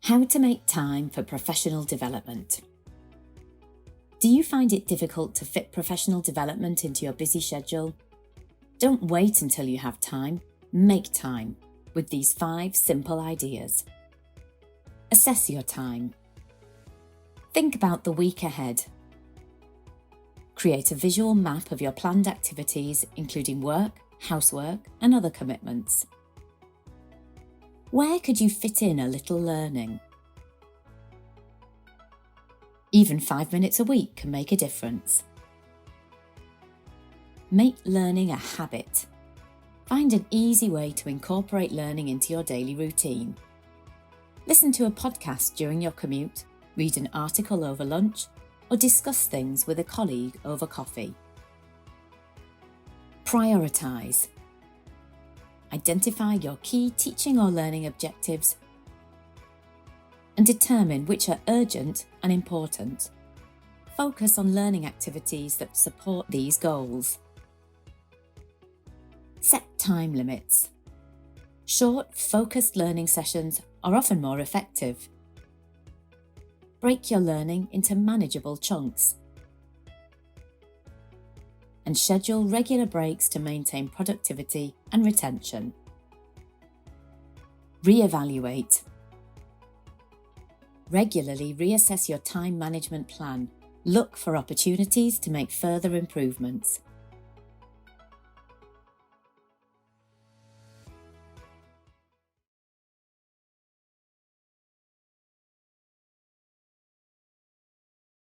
How to make time for professional development. Do you find it difficult to fit professional development into your busy schedule? Don't wait until you have time. Make time with these 5 simple ideas. Assess your time. Think about the week ahead. Create a visual map of your planned activities, including work, housework, and other commitments. Where could you fit in a little learning? Even 5 minutes a week can make a difference. Make learning a habit. Find an easy way to incorporate learning into your daily routine. Listen to a podcast during your commute, read an article over lunch, or discuss things with a colleague over coffee. Prioritise. Identify your key teaching or learning objectives and determine which are urgent and important. Focus on learning activities that support these goals. Set time limits. Short, focused learning sessions are often more effective. Break your learning into manageable chunks. And schedule regular breaks to maintain productivity and retention. Re-evaluate. Regularly reassess your time management plan. Look for opportunities to make further improvements.